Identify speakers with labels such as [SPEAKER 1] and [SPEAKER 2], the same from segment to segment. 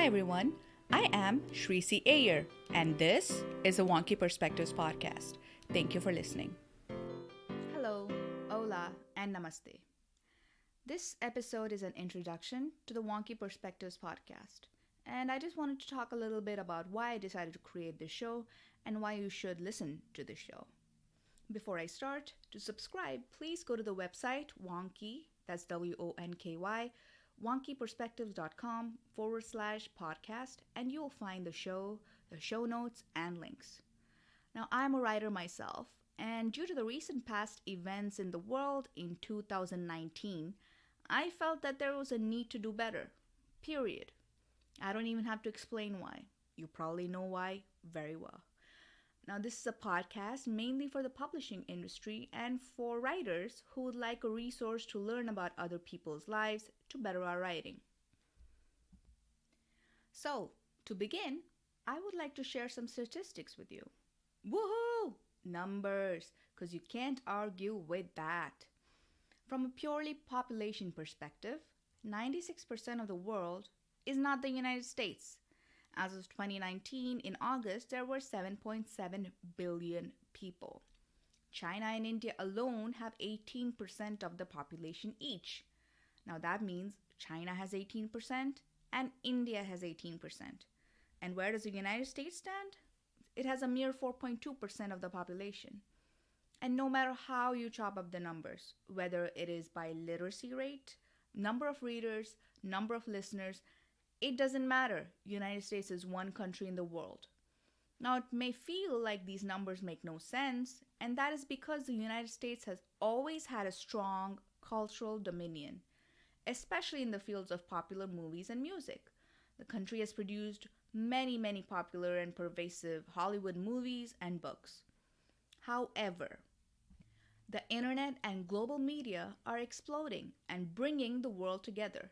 [SPEAKER 1] Hi everyone, I am Shrisi Ayer, and this is the Wonky Perspectives Podcast. Thank you for listening. Hello, hola, and namaste. This episode is an introduction to the Wonky Perspectives Podcast, and I just wanted to talk a little bit about why I decided to create this show and why you should listen to this show. Before I start, to subscribe, please go to the website Wonky, that's WONKY, wonkyperspectives.com/podcast, and you'll find the show notes, and links. Now, I'm a writer myself, and due to the recent past events in the world in 2019, I felt that there was a need to do better. Period. I don't even have to explain why. You probably know why very well. Now, this is a podcast mainly for the publishing industry and for writers who would like a resource to learn about other people's lives to better our writing. So, to begin, I would like to share some statistics with you. Woohoo! Numbers, because you can't argue with that. From a purely population perspective, 96% of the world is not the United States. As of 2019, in August, there were 7.7 billion people. China and India alone have 18% of the population each. Now that means China has 18% and India has 18%. And where does the United States stand? It has a mere 4.2% of the population. And no matter how you chop up the numbers, whether it is by literacy rate, number of readers, number of listeners, it doesn't matter. United States is one country in the world. Now, it may feel like these numbers make no sense, and that is because the United States has always had a strong cultural dominion, especially in the fields of popular movies and music. The country has produced many popular and pervasive Hollywood movies and books. However, the internet and global media are exploding and bringing the world together.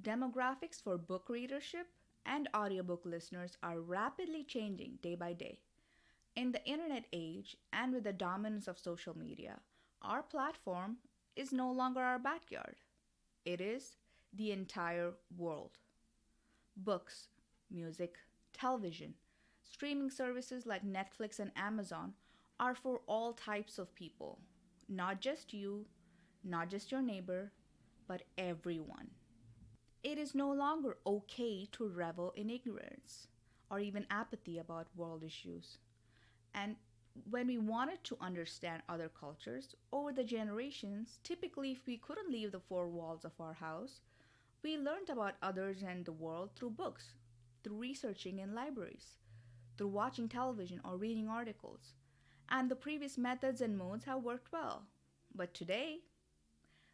[SPEAKER 1] Demographics for book readership and audiobook listeners are rapidly changing day by day. In the internet age and with the dominance of social media, our platform is no longer our backyard. It is the entire world. Books, music, television, streaming services like Netflix and Amazon are for all types of people. Not just you, not just your neighbor, but everyone. It is no longer okay to revel in ignorance or even apathy about world issues. And when we wanted to understand other cultures over the generations, typically if we couldn't leave the four walls of our house, we learned about others and the world through books, through researching in libraries, through watching television or reading articles. And the previous methods and modes have worked well. But today,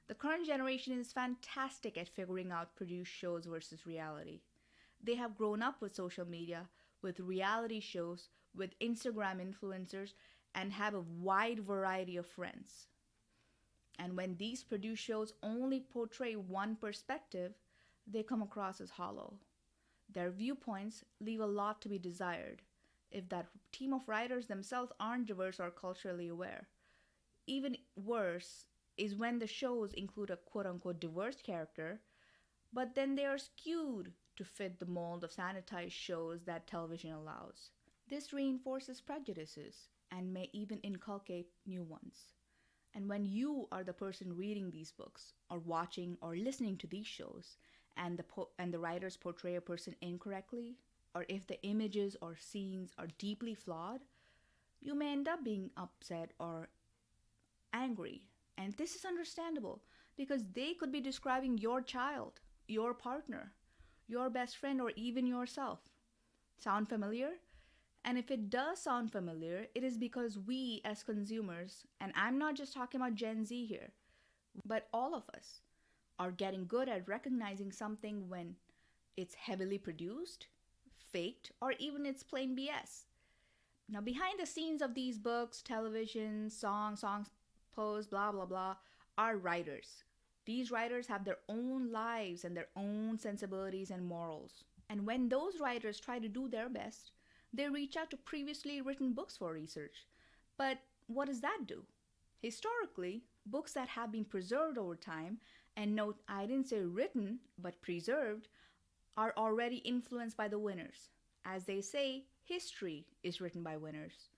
[SPEAKER 1] the current generation is fantastic at figuring out produced shows versus reality. They have grown up with social media, with reality shows, with Instagram influencers, and have a wide variety of friends. And when these produced shows only portray one perspective, they come across as hollow. Their viewpoints leave a lot to be desired if that team of writers themselves aren't diverse or culturally aware. Even worse is when the shows include a quote-unquote diverse character, but then they are skewed to fit the mold of sanitized shows that television allows. This reinforces prejudices and may even inculcate new ones. And when you are the person reading these books or watching or listening to these shows and the writers portray a person incorrectly, or if the images or scenes are deeply flawed, you may end up being upset or angry. And this is understandable because they could be describing your child, your partner, your best friend, or even yourself. Sound familiar? And if it does sound familiar, it is because we as consumers, and I'm not just talking about Gen Z here, but all of us, are getting good at recognizing something when it's heavily produced, faked, or even it's plain BS. Now, behind the scenes of these books, television, songs, posts, blah, blah, blah, are writers. These writers have their own lives and their own sensibilities and morals. And when those writers try to do their best, they reach out to previously written books for research. But what does that do? Historically, books that have been preserved over time, and note I didn't say written, but preserved, are already influenced by the winners. As they say, history is written by winners.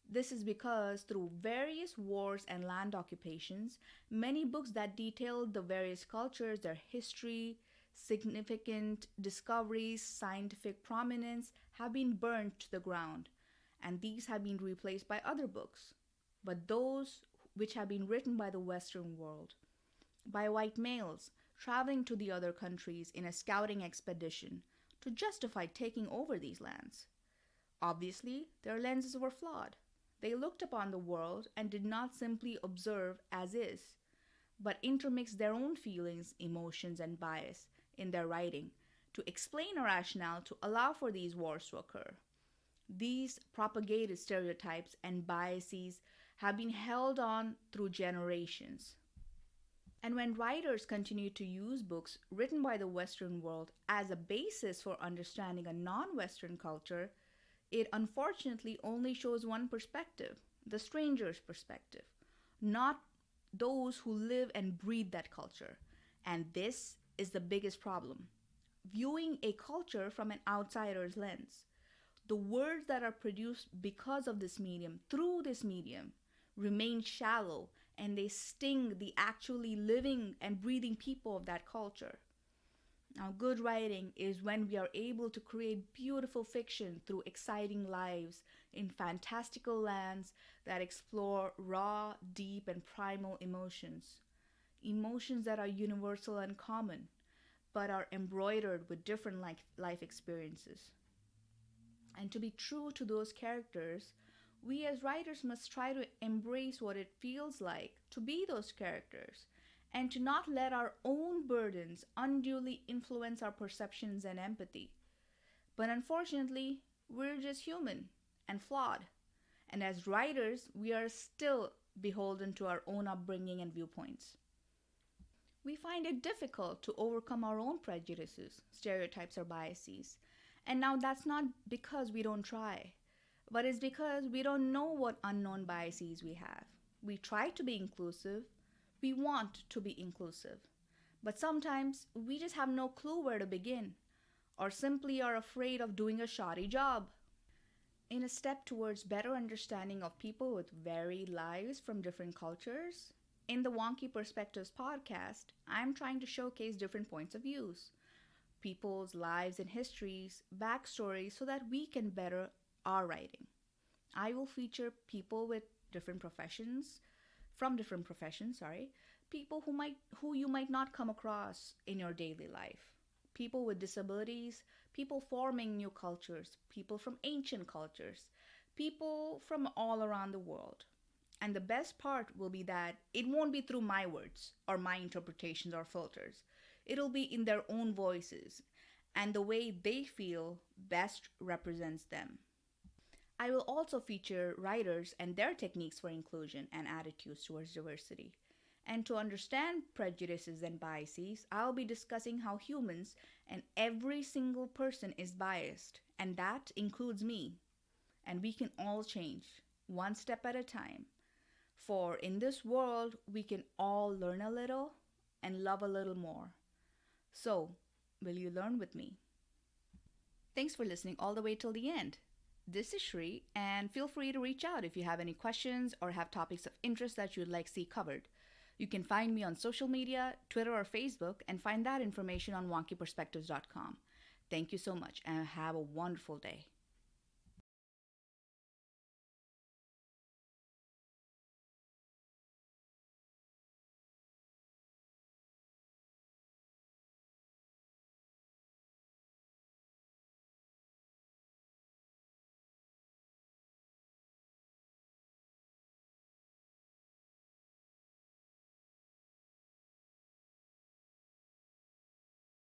[SPEAKER 1] This is because through various wars and land occupations, many books that detailed the various cultures, their history, significant discoveries, scientific prominence have been burnt to the ground, and these have been replaced by other books. But those which have been written by the Western world, by white males traveling to the other countries in a scouting expedition to justify taking over these lands. Obviously, their lenses were flawed. They looked upon the world and did not simply observe as is, but intermixed their own feelings, emotions, and bias in their writing to explain a rationale to allow for these wars to occur. These propagated stereotypes and biases have been held on through generations. And when writers continue to use books written by the Western world as a basis for understanding a non Western culture, it unfortunately only shows one perspective, the stranger's perspective, not those who live and breathe that culture. And this is the biggest problem, viewing a culture from an outsider's lens. The words that are produced because of this medium, through this medium, remain shallow and they sting the actually living and breathing people of that culture. Now, good writing is when we are able to create beautiful fiction through exciting lives in fantastical lands that explore raw, deep, and primal emotions. Emotions that are universal and common, but are embroidered with different life experiences. And to be true to those characters, we as writers must try to embrace what it feels like to be those characters and to not let our own burdens unduly influence our perceptions and empathy. But unfortunately, we're just human and flawed. And as writers, we are still beholden to our own upbringing and viewpoints. We find it difficult to overcome our own prejudices, stereotypes, or biases. And now that's not because we don't try, but it's because we don't know what unknown biases we have. We try to be inclusive, we want to be inclusive, but sometimes we just have no clue where to begin, or simply are afraid of doing a shoddy job. In a step towards better understanding of people with varied lives from different cultures, in the Wonky Perspectives podcast, I'm trying to showcase different points of views, people's lives and histories, backstories, so that we can better our writing. I will feature people with different professions, from different professions, people who you might not come across in your daily life. People with disabilities, people forming new cultures, people from ancient cultures, people from all around the world. And the best part will be that it won't be through my words or my interpretations or filters. It'll be in their own voices, and the way they feel best represents them. I will also feature writers and their techniques for inclusion and attitudes towards diversity. And to understand prejudices and biases, I'll be discussing how humans and every single person is biased, and that includes me. And we can all change, one step at a time. For in this world, we can all learn a little and love a little more. So, will you learn with me? Thanks for listening all the way till the end. This is Shri, and feel free to reach out if you have any questions or have topics of interest that you'd like to see covered. You can find me on social media, Twitter or Facebook, and find that information on wonkyperspectives.com. Thank you so much, and have a wonderful day.